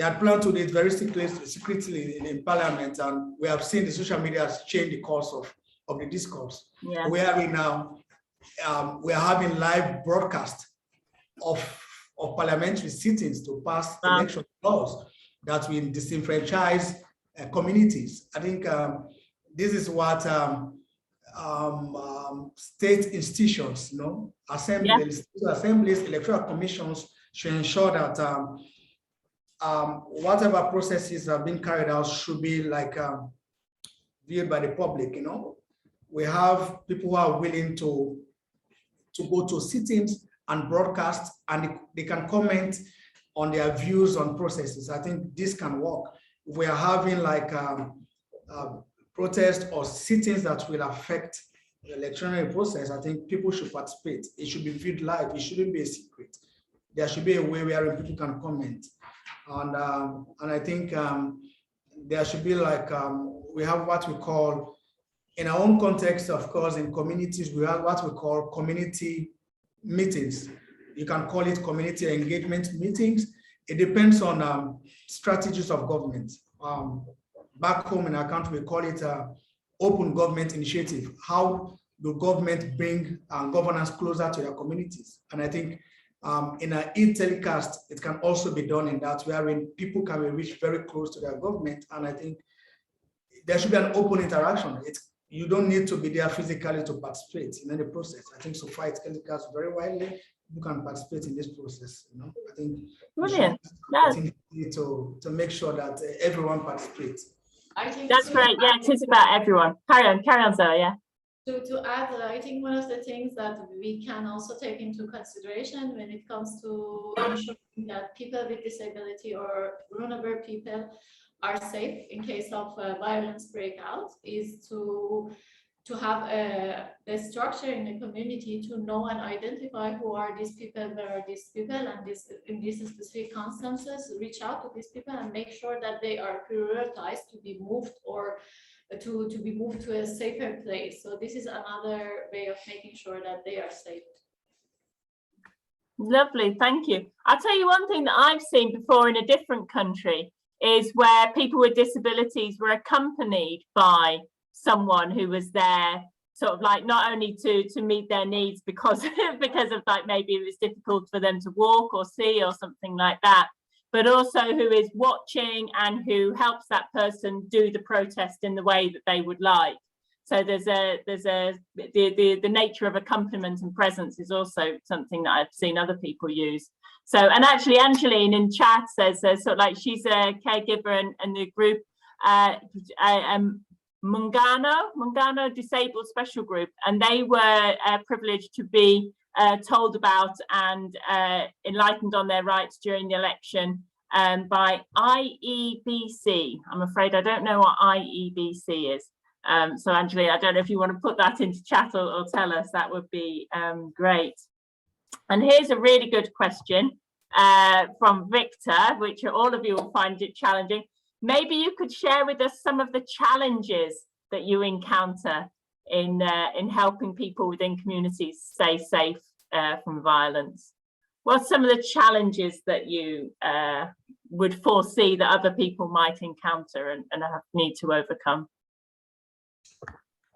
had planned to do it very secretly in Parliament, and we have seen the social media has changed the course of the discourse. Yeah. Where now we are having live broadcast of parliamentary sittings to pass election laws that will disenfranchise communities. I think this is what state institutions, assemblies, electoral commissions should ensure that whatever processes are being carried out should be like viewed by the public. We have people who are willing to go to sit-ins and broadcast, and they can comment on their views on processes. I think this can work. If we are having like protests or sit-ins that will affect the electoral process, I think people should participate. It should be viewed live. It shouldn't be a secret. There should be a way where people can comment. And I think there should be like, we have what we call, in our own context, of course, in communities, we have what we call community meetings. You can call it community engagement meetings. It depends on strategies of government. Back home in our country, we call it open government initiative. How do government bring governance closer to their communities? And I think in an e-telecast, it can also be done in that, wherein people can be reached very close to their government. And I think there should be an open interaction. You don't need to be there physically to participate in any process. I think so far it's telecast very widely. You can participate in this process. I think brilliant. To make sure that everyone participates. I think That's great. Yeah, it is about everyone. Carry on, Zoe. Yeah. To add, I think one of the things that we can also take into consideration when it comes to ensuring that people with disability or vulnerable people are safe in case of violence breakout is to have a structure in the community to know and identify who are these people, where are these people, and in these specific circumstances, reach out to these people and make sure that they are prioritized to be moved or to be moved to a safer place. So this is another way of making sure that they are safe. Lovely, thank you. I'll tell you one thing that I've seen before in a different country is where people with disabilities were accompanied by someone who was there sort of like not only to meet their needs because of like maybe it was difficult for them to walk or see or something like that, but also who is watching and who helps that person do the protest in the way that they would like. So the nature of accompaniment and presence is also something that I've seen other people use. So, and actually Angeline in chat says sort of like she's a caregiver and the group Mungano Disabled Special Group, and they were privileged to be told about and enlightened on their rights during the election by IEBC. I'm afraid I don't know what IEBC is. So Angeline, I don't know if you want to put that into chat or tell us, that would be great. And here's a really good question from Victor, which all of you will find it challenging. Maybe you could share with us some of the challenges that you encounter in helping people within communities stay safe from violence. What's some of the challenges that you would foresee that other people might encounter and need to overcome?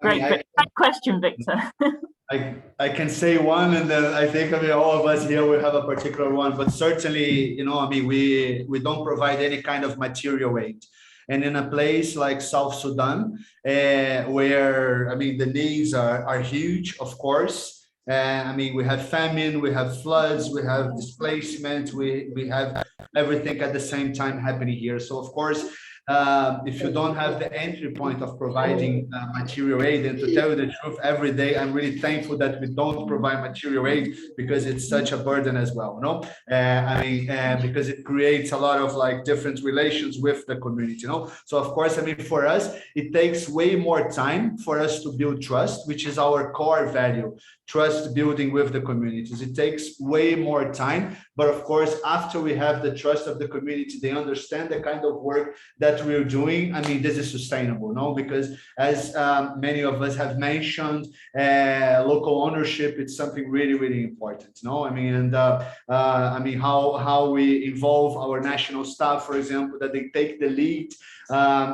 Great question, Victor. I can say one, and then I think all of us here will have a particular one, but certainly, we don't provide any kind of material aid. And in a place like South Sudan, where, the needs are huge, of course. We have famine, we have floods, we have displacement, we have everything at the same time happening here. So, of course, if you don't have the entry point of providing material aid, and to tell you the truth, every day I'm really thankful that we don't provide material aid, because it's such a burden as well, because it creates a lot of like different relations with the community, So of course, for us, it takes way more time for us to build trust, which is our core value, trust building with the communities. It takes way more time, but of course, after we have the trust of the community, they understand the kind of work that we're doing. This is sustainable, because as many of us have mentioned, local ownership, it's something really, really important, how we involve our national staff, for example, that they take the lead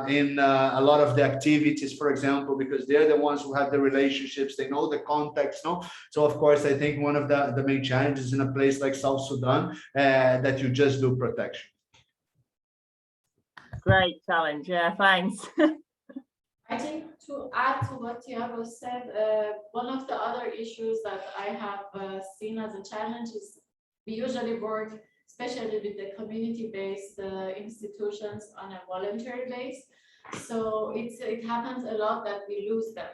in a lot of the activities, for example, because they're the ones who have the relationships, they know the context, So of course, I think one of the main challenges in a place like South Sudan, that you just do protection. Great challenge, yeah, thanks. I think to add to what Thiago said, one of the other issues that I have seen as a challenge is we usually work especially with the community-based institutions on a voluntary base. So it happens a lot that we lose them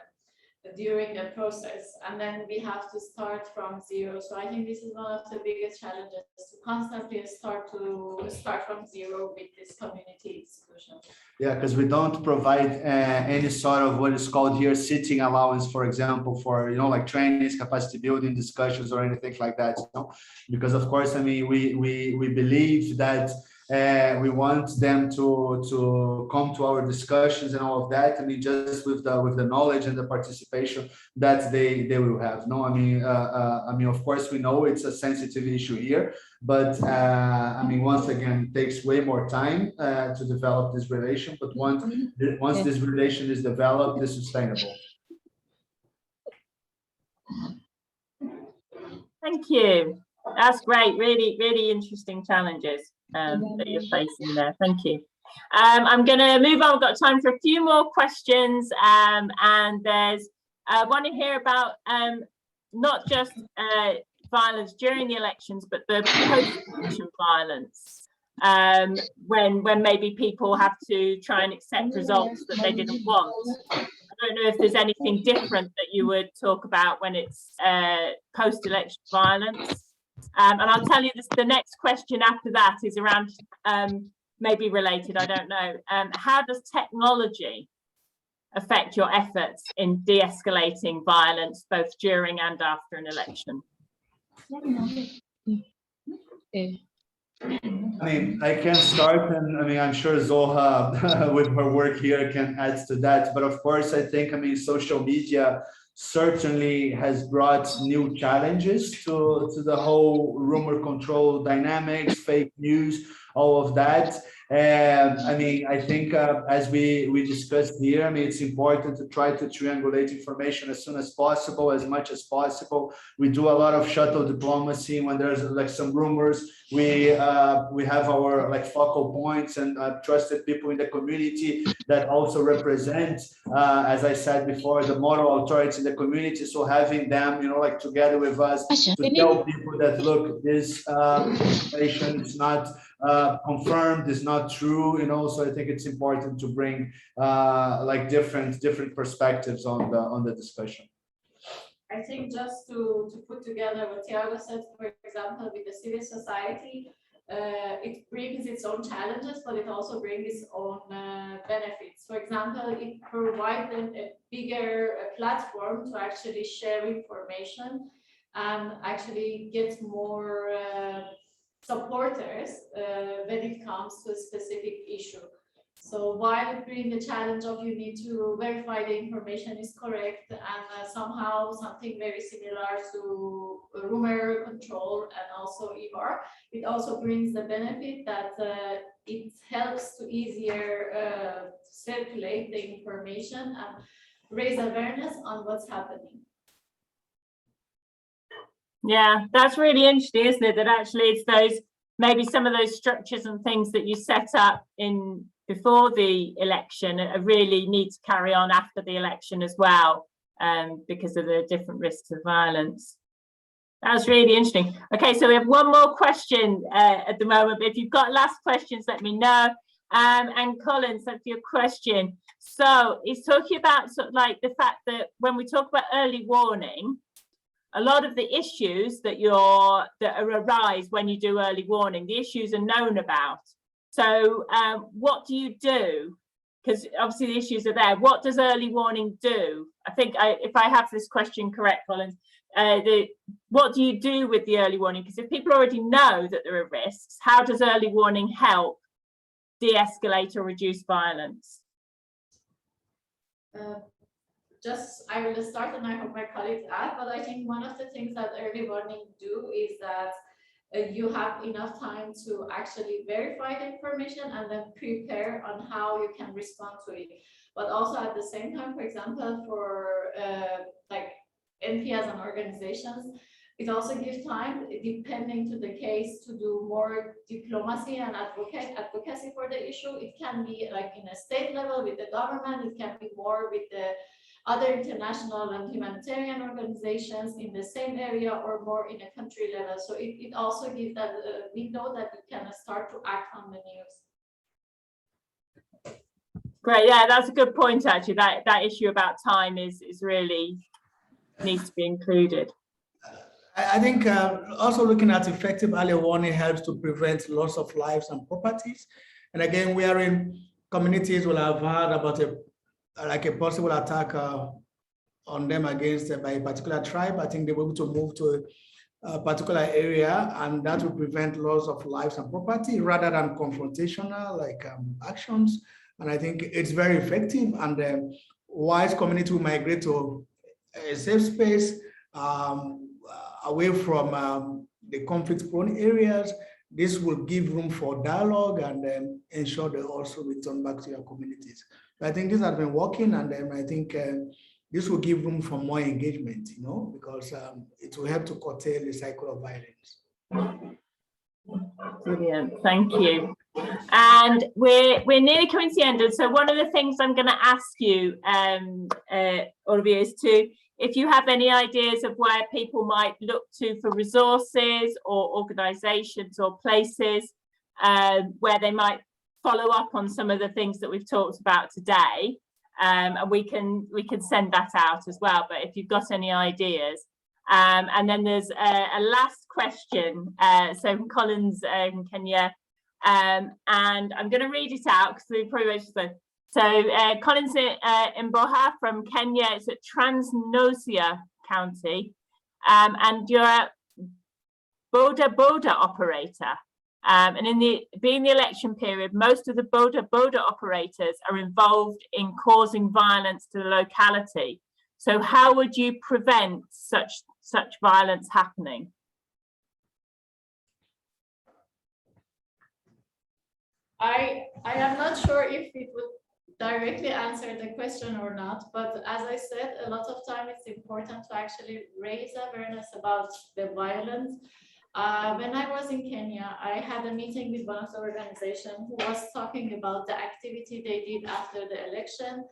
during the process, and then we have to start from zero. So I think this is one of the biggest challenges, to constantly start from zero with this community institution. Yeah, because we don't provide any sort of what is called here sitting allowance, for example, for like trainings, capacity building discussions, or anything like that. Because of course, I mean, we believe that we want them to come to our discussions and all of that. I mean, just with the knowledge and the participation that they will have. No, I mean, of course, we know it's a sensitive issue here, but I mean, once again, it takes way more time to develop this relation. But once this relation is developed, it's sustainable. Thank you. That's great. Really, really interesting challenges that you're facing there. Thank you. I'm going to move on. We've got time for a few more questions. And there's, I want to hear about not just violence during the elections, but the post-election violence, when maybe people have to try and accept results that they didn't want. I don't know if there's anything different that you would talk about when it's post-election violence. And I'll tell you this, the next question after that is around, maybe related, I don't know. How does technology affect your efforts in de-escalating violence, both during and after an election? I mean, I can start, and I mean, I'm sure Zoha with her work here can add to that. But of course, I think, I mean, social media certainly has brought new challenges to the whole rumor control dynamics, fake news, all of that. And I mean, I think as we discussed here, I mean, it's important to try to triangulate information as soon as possible, as much as possible. We do a lot of shuttle diplomacy when there's like some rumors. We have our like focal points and trusted people in the community that also represent, as I said before, the moral authority in the community. So having them, like together with us to tell people that, look, this information is not confirmed, is not true, so I think it's important to bring like different perspectives on the discussion. I think just to put together what Thiago said, for example, with the civil society, it brings its own challenges, but it also brings its own benefits. For example, it provides them a bigger platform to actually share information and actually get more supporters when it comes to a specific issue. So while it brings the challenge of you need to verify the information is correct, and somehow something very similar to rumor control and also EVAR, it also brings the benefit that it helps to easier circulate the information and raise awareness on what's happening. Yeah, that's really interesting, isn't it? That actually it's those, maybe some of those structures and things that you set up in before the election really need to carry on after the election as well, because of the different risks of violence. That was really interesting. Okay, so we have one more question at the moment, but if you've got last questions, let me know. And Colin, so for your question. So he's talking about sort of like the fact that when we talk about early warning, a lot of the issues that arise when you do early warning, the issues are known about. So what do you do? Because obviously the issues are there. What does early warning do? I think if I have this question correct, Colin, what do you do with the early warning? Because if people already know that there are risks, how does early warning help de-escalate or reduce violence? I will start, and I hope my colleagues add, but I think one of the things that early warning do is that you have enough time to actually verify the information and then prepare on how you can respond to it. But also at the same time, for example, for like NPS and organizations, it also gives time, depending to the case, to do more diplomacy and advocacy for the issue. It can be like in a state level with the government, it can be more with the other international and humanitarian organizations in the same area or more in a country level. So it also gives that window that you can start to act on the news. Great, yeah, that's a good point actually. That issue about time is really needs to be included. I think also looking at effective early warning helps to prevent loss of lives and properties. And again, we are in communities will have heard about a possible attack on them against by a particular tribe. I think they were able to move to a particular area, and that will prevent loss of lives and property rather than confrontational actions. And I think it's very effective, and wise community will migrate to a safe space away from the conflict-prone areas. This will give room for dialogue and ensure they also return back to your communities. So I think this has been working, and I think this will give room for more engagement, because it will help to curtail the cycle of violence. Brilliant, thank you. And we're nearly coming to the end. And so one of the things I'm going to ask you, all of you, is if you have any ideas of where people might look to for resources or organizations or places where they might follow up on some of the things that we've talked about today, and we can send that out as well. But if you've got any ideas, and then there's a last question. So from Collins in Kenya, and I'm going to read it out because we probably won't. So Collins Mboha from Kenya, it's at Trans Nzoia County, and you're a boda operator. And being the election period, most of the boda operators are involved in causing violence to the locality. So how would you prevent such violence happening? I am not sure if it would directly answer the question or not, but as I said, a lot of time it's important to actually raise awareness about the violence. When I was in Kenya, I had a meeting with one of the organizations who was talking about the activity they did after the election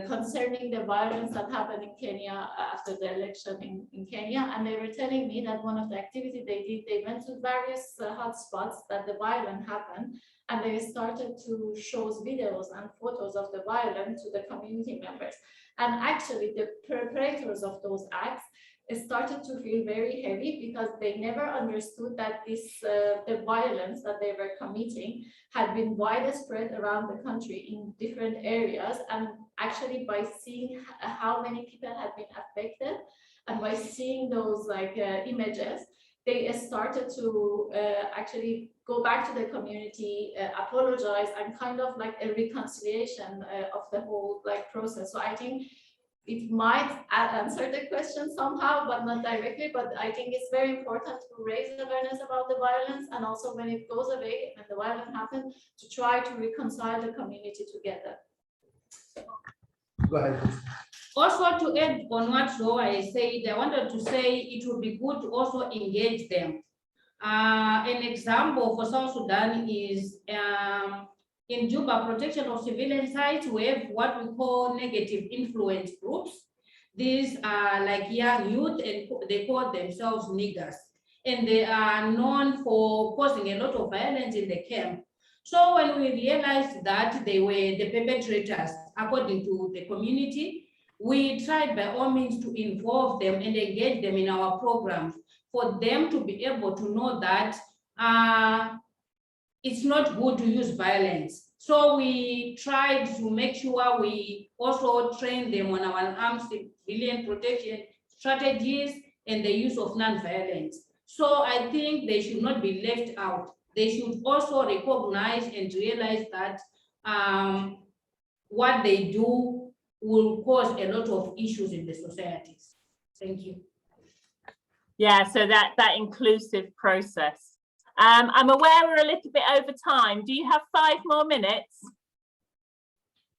concerning the violence that happened in Kenya after the election in Kenya. And they were telling me that one of the activities they did, they went to various hotspots that the violence happened, and they started to show videos and photos of the violence to the community members. And actually the perpetrators of those acts started to feel very heavy because they never understood that the violence that they were committing had been widespread around the country in different areas. And actually by seeing how many people had been affected, and by seeing those images, they started to actually go back to the community, apologize, and kind of like a reconciliation of the whole process. So I think it might answer the question somehow, but not directly. But I think it's very important to raise awareness about the violence, and also when it goes away and the violence happens, to try to reconcile the community together. Go ahead. Also, to add on what Zoa said, I wanted to say it would be good to also engage them. An example for South Sudan is in Juba, protection of civilian sites, we have what we call negative influence groups. These are like young youth, and they call themselves niggers, and they are known for causing a lot of violence in the camp. So when we realized that they were the perpetrators, according to the community, we tried by all means to involve them and engage them in our programs for them to be able to know that it's not good to use violence. So we tried to make sure we also train them on our armed civilian protection strategies and the use of non-violence. So I think they should not be left out. They should also recognize and realize that what they do will cause a lot of issues in the societies. Thank you. Yeah, so that inclusive process. I'm aware we're a little bit over time. Do you have 5 more minutes?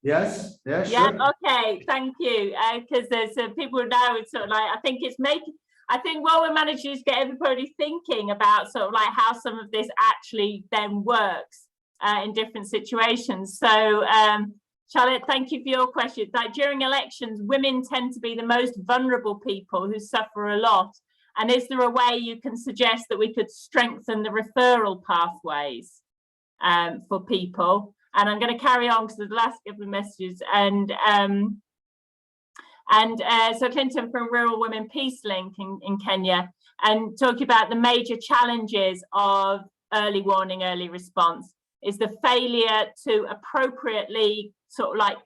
Yes, yeah, sure. Yeah, okay, thank you. Because there's people now, it's sort of like, I think what we're managing is get everybody thinking about sort of like how some of this actually then works in different situations. So Charlotte, thank you for your question. That during elections, women tend to be the most vulnerable people who suffer a lot. And is there a way you can suggest that we could strengthen the referral pathways for people? And I'm going to carry on because the last couple of messages. So Clinton from Rural Women Peace Link in Kenya, and talking about the major challenges of early warning, early response is the failure to appropriately sort of like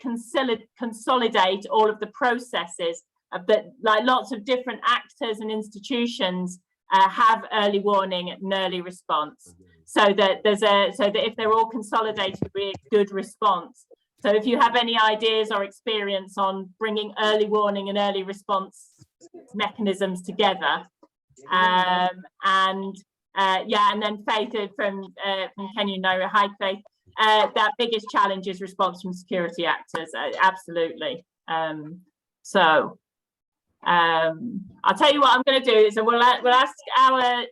consolidate all of the processes that like lots of different actors and institutions have early warning and early response, so that if they're all consolidated, it'll be a good response. So if you have any ideas or experience on bringing early warning and early response mechanisms together, and then Faith from Kenya, Naira. Hi, Faith. That biggest challenge is response from security actors. Absolutely. I'll tell you what I'm going to do is we'll ask our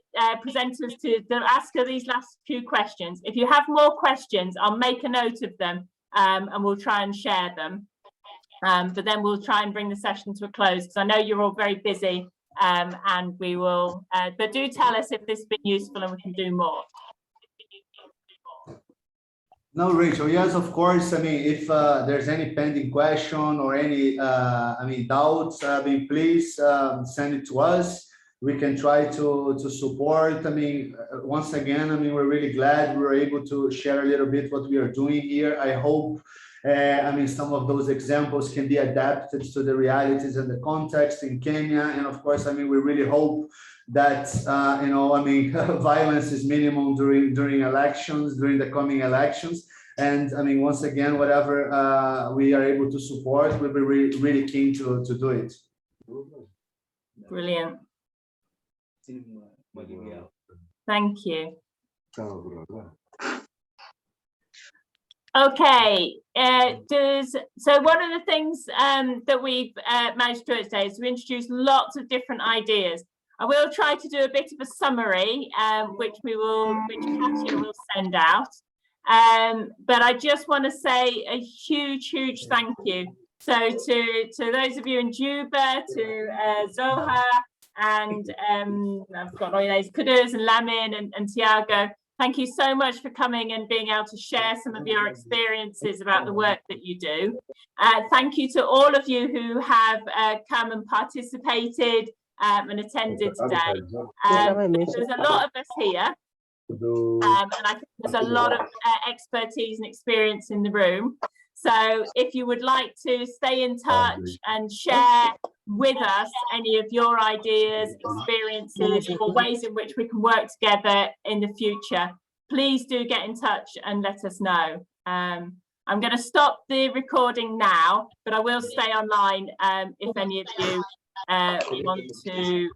presenters to ask her these last few questions. If you have more questions, I'll make a note of them and we'll try and share them. But then we'll try and bring the session to a close because I know you're all very busy, and we will. But do tell us if this has been useful and we can do more. No, Rachel, yes, of course. I mean, if there's any pending question or any, doubts, please send it to us. We can try to support. Once again, we're really glad we were able to share a little bit what we are doing here. I hope, some of those examples can be adapted to the realities and the context in Kenya. And of course, we really hope that violence is minimum during elections, during the coming elections. And once again, whatever we are able to support, we'll be really keen to do it. Brilliant. Thank you. Okay. So one of the things that we've managed to do today is to introduce lots of different ideas. I will try to do a bit of a summary, which Katia will send out. But I just want to say a huge thank you. So to those of you in Juba, to Zoha, and I've got all these Kudus and Lamin and Thiago. Thank you so much for coming and being able to share some of your experiences about the work that you do. Thank you to all of you who have come and participated and attended today. There's a lot of us here, and I think there's a lot of expertise and experience in the room. So if you would like to stay in touch and share with us any of your ideas, experiences, or ways in which we can work together in the future, please do get in touch and let us know. I'm going to stop the recording now, but I will stay online if any of you want to.